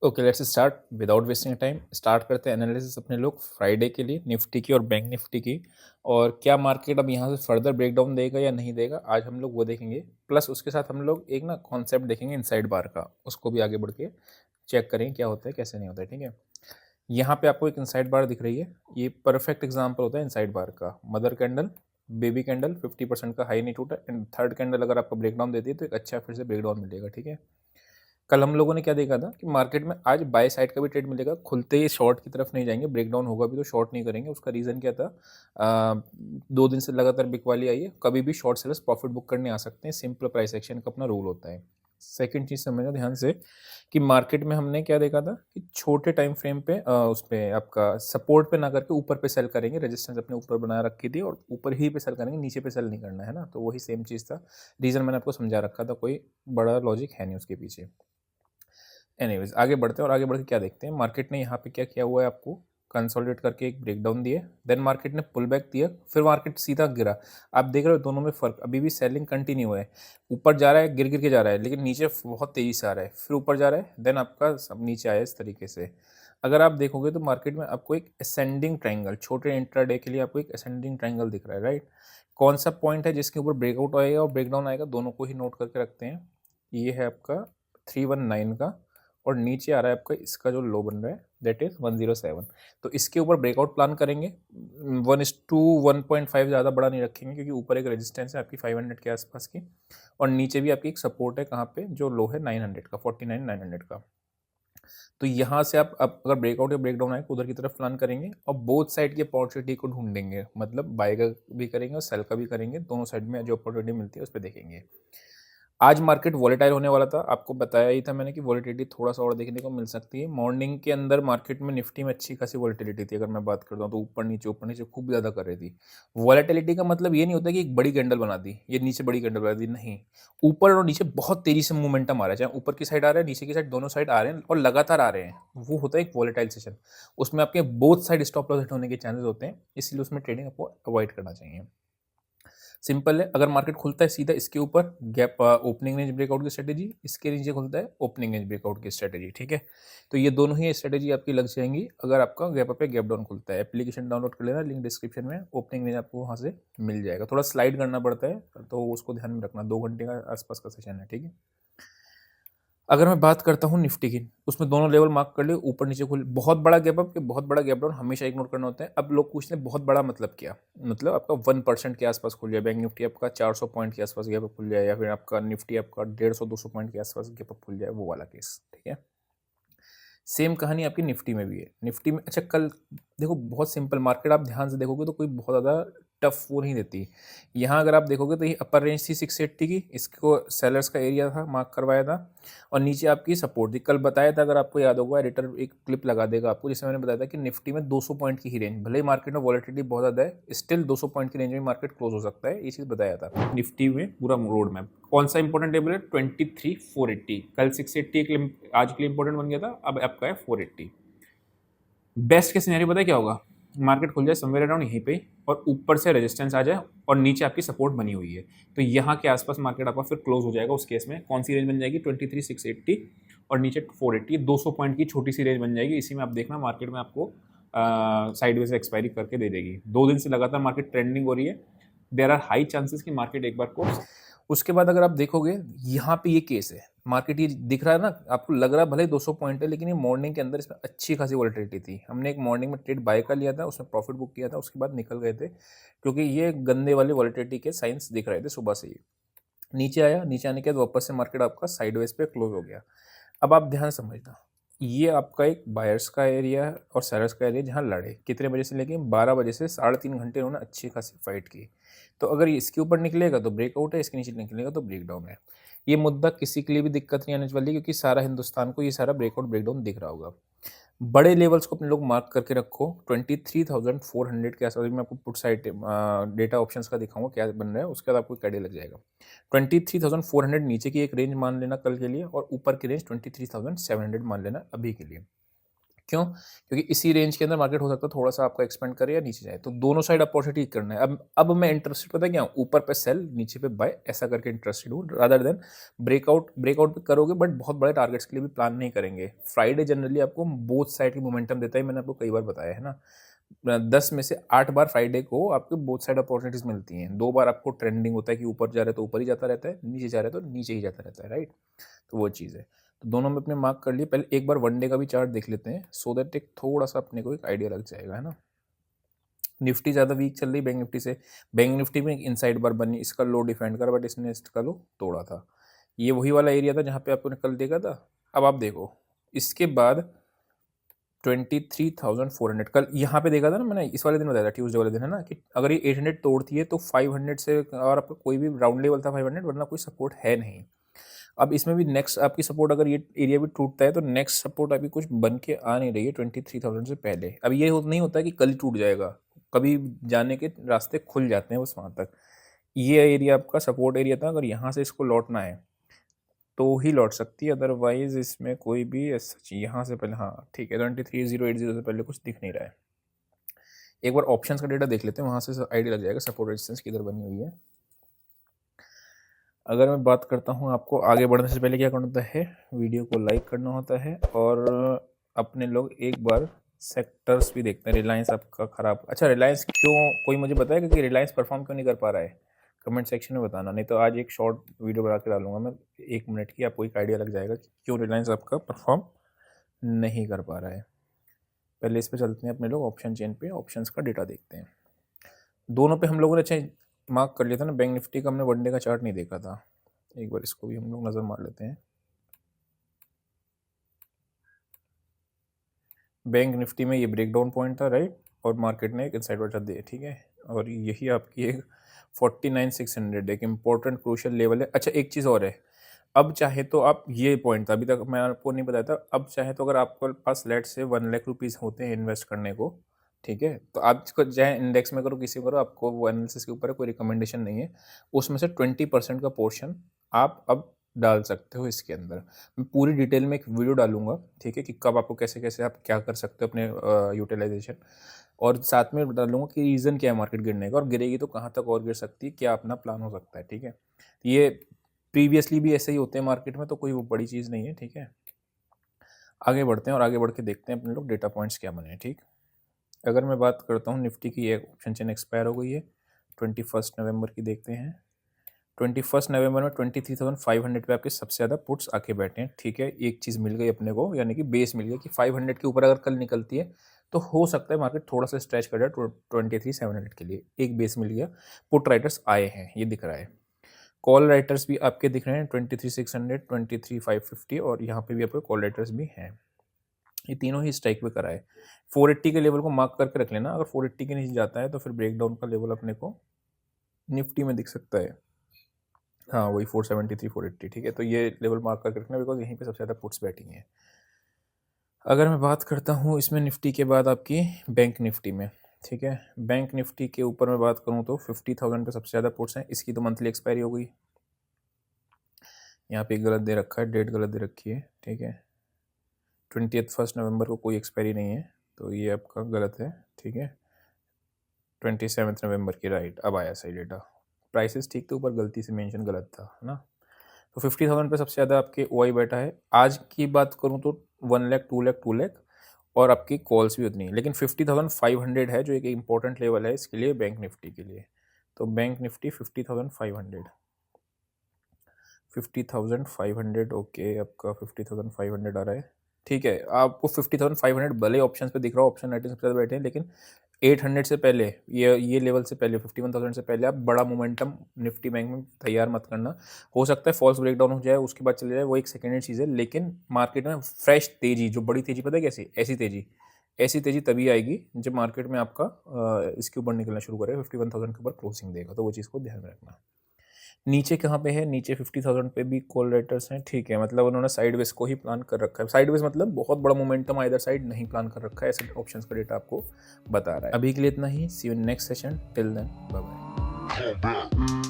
Okay, let's start without wasting time. Start करते हैं analysis अपने लोग फ्राइडे के लिए निफ्टी की और बैंक निफ्टी की, और क्या मार्केट अब यहाँ से फर्दर ब्रेकडाउन देगा या नहीं देगा, आज हम लोग वो देखेंगे। प्लस उसके साथ हम लोग एक ना कॉन्सेप्ट देखेंगे इनसाइड बार का, उसको भी आगे बढ़ के चेक करेंगे क्या होता है कैसे नहीं होता है। ठीक है, यहाँ पे आपको एक इनसाइड बार दिख रही है, ये परफेक्ट एग्जाम्पल होता है इनसाइड बार का। मदर कैंडल, बेबी कैंडल, 50% का हाई नहीं टूटा, एंड थर्ड कैंडल अगर आपको ब्रेकडाउन देती है तो एक अच्छा फिर से ब्रेकडाउन मिलेगा। ठीक है, कल हम लोगों ने क्या देखा था कि मार्केट में आज बाय साइड का भी ट्रेड मिलेगा, खुलते ही शॉर्ट की तरफ नहीं जाएंगे, ब्रेकडाउन होगा भी तो शॉर्ट नहीं करेंगे। उसका रीज़न क्या था, 2 दिन से लगातार बिकवाली आई है, कभी भी शॉर्ट सेलर्स प्रॉफिट बुक करने आ सकते हैं, सिंपल प्राइस एक्शन का अपना रूल होता है। सेकंड चीज़ समझना ध्यान से कि मार्केट में हमने क्या देखा था कि छोटे टाइम फ्रेम पे उस पे आपका सपोर्ट पे ना करके ऊपर पे सेल करेंगे, रेजिस्टेंस अपने ऊपर बना रखी थी और ऊपर ही पे सेल करेंगे, नीचे पे सेल नहीं करना है ना। तो वही सेम चीज़ था, रीज़न मैंने आपको समझा रखा था, कोई बड़ा लॉजिक है नहीं उसके पीछे। एनीवेज आगे बढ़ते हैं, और आगे बढ़ के क्या देखते हैं, मार्केट ने यहाँ पे क्या किया हुआ है, आपको कंसोलिडेट करके एक ब्रेकडाउन दिए, देन मार्केट ने पुल बैक दिया, फिर मार्केट सीधा गिरा। आप देख रहे हो दोनों में फर्क, अभी भी सेलिंग कंटिन्यू है, ऊपर जा रहा है, गिर गिर के जा रहा है, लेकिन नीचे बहुत तेजी से आ रहा है, फिर ऊपर जा रहा है, देन आपका सब नीचे आया इस तरीके से। अगर आप देखोगे तो मार्केट में आपको एक असेंडिंग ट्राइंगल, छोटे इंट्राडे के लिए आपको एक असेंडिंग ट्राइंगल दिख रहा है, राइट। कौन सा पॉइंट है जिसके ऊपर ब्रेकआउट आएगा और ब्रेकडाउन आएगा, दोनों को ही नोट करके रखते हैं। ये है आपका 319 का, और नीचे आ रहा है आपका इसका जो लो बन रहा है दैट इज 107। तो इसके ऊपर ब्रेकआउट प्लान करेंगे, 1:1.5 ज़्यादा बड़ा नहीं रखेंगे, क्योंकि ऊपर एक रेजिस्टेंस है आपकी 500 के आसपास की, और नीचे भी आपकी एक सपोर्ट है कहाँ पे, जो लो है 900 का, 49,900 का। तो यहाँ से आप अब अगर ब्रेकआउट या ब्रेकडाउन आए तो उधर की तरफ प्लान करेंगे, और बोथ साइड की अपॉर्चुनिटी को ढूंढेंगे, मतलब बाय का भी करेंगे और सेल का भी करेंगे, दोनों साइड में जो अपॉर्चुनिटी मिलती है उस पर देखेंगे। आज मार्केट वॉलेटाइल होने वाला था, आपको बताया ही था मैंने कि वॉलेटिलिटी थोड़ा सा और देखने को मिल सकती है। मॉर्निंग के अंदर मार्केट में निफ्टी में अच्छी खासी वॉलेटिलिटी थी, अगर मैं बात करता हूँ तो ऊपर नीचे खूब ज़्यादा कर रही थी। वॉलेटिलिटी का मतलब ये नहीं होता कि एक बड़ी कैंडल बना दी, ये नीचे बड़ी कैंडल बना दी, नहीं। ऊपर और नीचे बहुत तेजी से मोमेंटम आ रहा है, चाहे ऊपर की साइड आ रहा है, नीचे की साइड, दोनों साइड आ रहे हैं और लगातार आ रहे हैं, वो होता है एक वॉलेटाइल सेशन। उसमें आपके both side stop loss hit होने के चांसेस होते हैं, इसलिए उसमें ट्रेडिंग आपको अवॉइड करना चाहिए। सिंपल है, अगर मार्केट खुलता है सीधा इसके ऊपर गैप, ओपनिंग रेंज ब्रेकआउट की स्ट्रेटेजी, इसके नीचे खुलता है ओपनिंग रेंज ब्रेकआउट की स्ट्रेटेजी। ठीक है, तो ये दोनों ही स्ट्रेटेजी आपकी लग जाएंगी अगर आपका गैप अप पे गैप डाउन खुलता है। एप्लीकेशन डाउनलोड कर लेना, लिंक डिस्क्रिप्शन में, ओपनिंग रेंज आपको वहाँ से मिल जाएगा। थोड़ा स्लाइड करना पड़ता है तो उसको ध्यान में रखना, 2 घंटे का आसपास का सेशन है। ठीक है, अगर मैं बात करता हूँ निफ्टी की, उसमें दोनों लेवल मार्क कर लिए, ऊपर नीचे खुल, बहुत बड़ा गैप अप के बहुत बड़ा गैप डाउन हमेशा इग्नोर करना होता है। अब लोग पूछते हैं बहुत बड़ा मतलब क्या, मतलब आपका 1% के आसपास खुल जाए, बैंक निफ्टी आपका 400 पॉइंट के आसपास गैप अप खुल जाए, या फिर आपका निफ्टी आपका 150-200 पॉइंट के आसपास गैप अप खुल जाए, वो वाला केस। ठीक है, सेम कहानी आपकी निफ्टी में भी है। निफ्टी में अच्छा कल देखो, बहुत सिंपल मार्केट, आप ध्यान से देखोगे तो कोई बहुत ज़्यादा टफ वो नहीं देती। यहाँ अगर आप देखोगे तो ये अपर रेंज थी 680 की, इसको सेलर्स का एरिया था, मार्क करवाया था, और नीचे आपकी सपोर्ट थी। कल बताया था, अगर आपको याद होगा, एडिटर एक क्लिप लगा देगा आपको, जिसमें मैंने बताया था कि निफ्टी में 200 पॉइंट की ही रेंज, भले ही मार्केट में वॉलेटिलिटी बहुत ज़्यादा है, स्टिल 200 पॉइंट की रेंज में मार्केट क्लोज हो सकता है, ये चीज़ बताया था। निफ्टी में पूरा रोड मैप, कौन सा इंपॉर्टेंट टेबल है, 23,480, कल 680 आज के लिए इंपॉर्टेंट बन गया था, अब आपका है 480। बेस्ट के सिनेरियो पता है क्या होगा, मार्केट खुल जाए समवेयर अराउंड यहीं पे, और ऊपर से रेजिस्टेंस आ जाए और नीचे आपकी सपोर्ट बनी हुई है, तो यहाँ के आसपास मार्केट आपका फिर क्लोज हो जाएगा। उस केस में कौन सी रेंज बन जाएगी, 23,680 और नीचे 480, 200 पॉइंट की छोटी सी रेंज बन जाएगी। इसी में आप देखना मार्केट में आपको साइडवेज एक्सपायरी करके दे देगी। 2 दिन से लगातार मार्केट ट्रेंडिंग हो रही है, देयर आर हाई चांसेस कि मार्केट एक बार को। उसके बाद अगर आप देखोगे यहाँ पे ये केस है, मार्केट ये दिख रहा है ना आपको, लग रहा है भले 200 पॉइंट है, लेकिन ये मॉर्निंग के अंदर इसमें अच्छी खासी वॉलेटिलिटी थी। हमने एक मॉर्निंग में ट्रेड बाय कर लिया था, उसमें प्रॉफिट बुक किया था, उसके बाद निकल गए थे, क्योंकि ये गंदे वाले वॉलेटिलिटी के साइंस दिख रहे थे सुबह से ही। नीचे आया, नीचे आने के बाद वापस से मार्केट आपका साइडवेज पे क्लोज हो गया। अब आप ध्यान समझना, ये आपका एक बायर्स का एरिया है और सेलर्स का एरिया, जहाँ लड़े कितने बजे से लेके 12 बजे से 3.5 घंटे उन्होंने अच्छी खासी फाइट की। तो अगर ये इसके ऊपर निकलेगा तो ब्रेकआउट है, इसके नीचे निकलेगा तो ब्रेकडाउन है। ये मुद्दा किसी के लिए भी दिक्कत नहीं आने वाली, क्योंकि सारा हिंदुस्तान को ये सारा ब्रेकआउट ब्रेकडाउन दिख रहा होगा। बड़े लेवल्स को अपने लोग मार्क करके रखो, 23,400 के आसपास। मैं आपको पुट साइड डेटा ऑप्शंस का दिखाऊंगा क्या बन रहा है, उसके बाद आपको कैडे लग जाएगा। 23,400 नीचे की एक रेंज मान लेना कल के लिए, और ऊपर की रेंज 23,700 मान लेना अभी के लिए। क्यों? क्योंकि इसी रेंज के अंदर मार्केट हो सकता है थोड़ा सा आपका एक्सपेंड करे या नीचे जाए, तो दोनों साइड अपॉर्चुनिटी करना है। अब मैं इंटरेस्टेड पता है क्या हूँ, ऊपर पे सेल नीचे पे बाय ऐसा करके इंटरेस्टेड हूँ, रादर देन ब्रेकआउट पे करोगे बट बहुत बड़े टारगेट्स के लिए भी प्लान नहीं करेंगे। फ्राइडे जनरली आपको बोथ साइड की मोमेंटम देता है, मैंने आपको कई बार बताया है ना। 10 में से 8 बार फ्राइडे को आपको बोथ साइड अपॉर्चुनिटीज मिलती हैं, 2 बार आपको ट्रेंडिंग होता है कि ऊपर जा रहा है तो ऊपर ही जाता रहता है, नीचे जा रहा है तो नीचे ही जाता रहता है, राइट। तो वो चीज़ है। तो दोनों में अपने मार्क कर लिए। पहले एक बार वन डे का भी चार्ट देख लेते हैं, सो दैट एक थोड़ा सा अपने को एक आइडिया लग जाएगा, है ना। निफ्टी ज़्यादा वीक चल रही बैंक निफ्टी से। बैंक निफ्टी में एक इनसाइड बार बनी, इसका लो डिफेंड करा बट इसने इसका लो तोड़ा था। ये वही वाला एरिया था जहाँ पे आपको कल देखा था। अब आप देखो इसके बाद 23,400 कल यहाँ पे देखा था ना मैंने, इस वाले दिन बताया था, ट्यूसडे वाले दिन, है ना, कि अगर ये 800 तोड़ती है तो 500 से, और आपका कोई भी राउंड लेवल था 500, वरना कोई सपोर्ट है नहीं। अब इसमें भी नेक्स्ट आपकी सपोर्ट, अगर ये एरिया भी टूटता है तो नेक्स्ट सपोर्ट अभी कुछ बन के आ नहीं रही है 23,000 से पहले। अब ये नहीं होता कि कल ही टूट जाएगा, कभी जाने के रास्ते खुल जाते हैं बस वहाँ तक। ये एरिया आपका सपोर्ट एरिया था, अगर यहाँ से इसको लौटना है तो ही लौट सकती है, अदरवाइज इसमें कोई भी ऐसा यहाँ से पहले, हाँ ठीक है, 23,080 से पहले कुछ दिख नहीं रहा है। एक बार ऑप्शंस का डेटा देख लेते हैं, वहाँ से आइडिया लग जाएगा सपोर्ट रेजिस्टेंस किधर बनी हुई है। अगर मैं बात करता हूँ, आपको आगे बढ़ने से पहले क्या करना होता है, वीडियो को लाइक करना होता है, और अपने लोग एक बार सेक्टर्स भी देखते हैं। रिलायंस आपका ख़राब, अच्छा रिलायंस क्यों, कोई मुझे बताएगा कि रिलायंस परफॉर्म क्यों नहीं कर पा रहा है, कमेंट सेक्शन में बताना, नहीं तो आज एक शॉर्ट वीडियो बना के डालूंगा मैं 1 मिनट की, आपको एक आइडिया लग जाएगा कि क्यों रिलायंस आपका परफॉर्म नहीं कर पा रहा है। पहले इस पर चलते हैं अपने लोग ऑप्शन चेन पे, ऑप्शंस का डेटा देखते हैं। दोनों पे हम लोगों ने अच्छा मार्क कर लिया था ना, बैंक निफ्टी का हमने वन डे का चार्ट नहीं देखा था, एक बार इसको भी हम लोग नज़र मार लेते हैं। बैंक निफ्टी में ये ब्रेकडाउन पॉइंट था, राइट, और मार्केट ने एक इनसाइड वाटर दिया, ठीक है, और यही आपकी एक 49,600 एक इंपॉर्टेंट क्रूशियल लेवल है। अच्छा एक चीज़ और है, अब चाहे तो आप, ये पॉइंट था अभी तक मैं आपको नहीं बताया था, अब चाहे तो अगर आपके पास लेट से 1 लाख रुपीज़ होते हैं इन्वेस्ट करने को, ठीक है, तो आप इसको चाहे इंडेक्स में करो, किसी करो, आपको वो एनालिसिस के ऊपर है, कोई रिकमेंडेशन नहीं है, उसमें से 20% का पोर्शन आप अब डाल सकते हो इसके अंदर। मैं पूरी डिटेल में एक वीडियो डालूंगा, ठीक है, कि कब आपको कैसे कैसे आप क्या कर सकते हो अपने यूटिलाइजेशन, और साथ में डालूंगा कि रीज़न क्या है मार्केट गिरने का, और गिरेगी तो कहाँ तक और गिर सकती है, क्या अपना प्लान हो सकता है, ठीक है। ये प्रीवियसली भी ऐसे ही होते हैं मार्केट में, तो कोई वो बड़ी चीज़ नहीं है, ठीक है। आगे बढ़ते हैं और आगे बढ़ के देखते हैं अपने लोग डेटा पॉइंट्स क्या बने हैं, ठीक। अगर मैं बात करता हूँ निफ्टी की, एक ऑप्शन चेन एक्सपायर हो गई है 21 नवंबर की, देखते हैं 21 नवंबर में 23,500 पे आपके सबसे ज़्यादा पुट्स आके बैठे हैं, ठीक है। एक चीज़ मिल गई अपने को, यानी कि बेस मिल गया कि 500 के ऊपर अगर कल निकलती है तो हो सकता है मार्केट थोड़ा सा स्ट्रेच कर जाए 23,700 के लिए, एक बेस मिल गया। पुट राइटर्स आए हैं, ये दिख रहा है। कॉल राइटर्स भी आपके दिख रहे हैं 23,600, 23,550, और यहाँ पे भी आपके कॉल राइटर्स भी हैं, ये तीनों ही स्ट्राइक पे करा है। 480 के लेवल को मार्क करके रख लेना, अगर 480 के नीचे जाता है तो फिर ब्रेकडाउन का लेवल अपने को निफ्टी में दिख सकता है, हाँ वही 473, 480, ठीक है, तो ये लेवल मार्क करके रखना, बिकॉज यहीं पे सबसे ज़्यादा पुट्स बैठी हैं। अगर मैं बात करता हूँ इसमें निफ्टी के बाद आपकी बैंक निफ्टी में, ठीक है, बैंक निफ्टी के ऊपर मैं बात करूँ तो 50,000 पे सबसे ज़्यादा पुट्स हैं, इसकी तो मंथली एक्सपायरी हो गई, यहाँ पे गलत दे रखा है, डेट गलत दे रखी है, ठीक है, 21 नवंबर को कोई एक्सपायरी नहीं है, तो ये आपका गलत है, ठीक है। 27 नवंबर की, राइट, अब आया सही डेटा, प्राइसेस ठीक थे, ऊपर गलती से मेंशन गलत था, है ना। तो 50,000 पे सबसे ज़्यादा आपके ओआई बैठा है। आज की बात करूँ तो 1 लाख, 2 लाख, 2 लाख, और आपकी कॉल्स भी उतनी है, लेकिन 50,500 है जो एक इंपॉर्टेंट लेवल है इसके लिए, बैंक निफ्टी के लिए। तो बैंक निफ्टी 50,500, ओके, आपका 50,500 आ रहा है, ठीक है। आपको 50,500 भले ऑप्शन पे दिख रहा है, ऑप्शन राइटर सबसे ज़्यादा बैठे हैं, लेकिन 800 से पहले, ये लेवल से पहले 51,000 से पहले आप बड़ा मोमेंटम निफ्टी बैंक में तैयार मत करना। हो सकता है फॉल्स ब्रेकडाउन हो जाए, उसके बाद चले जाए, वो एक सेकेंडरी चीज़ है, लेकिन मार्केट में फ्रेश तेज़ी, जो बड़ी तेज़ी, पता है कैसी, ऐसी तेज़ी तभी आएगी जब मार्केट में आपका इसके ऊपर निकलना शुरू करेगा, 51,000 के ऊपर क्लोजिंग देगा, तो वो चीज़ को ध्यान में रखना। नीचे कहाँ पे है, नीचे 50,000 पे भी कॉल राइटर्स हैं, ठीक है, मतलब उन्होंने साइडवेज को ही प्लान कर रखा है, साइडवेज मतलब बहुत बड़ा मोमेंटम आइदर साइड नहीं प्लान कर रखा है, ऐसे ऑप्शंस का डेटा आपको बता रहा है। अभी के लिए इतना ही, see you in next session, till then bye bye.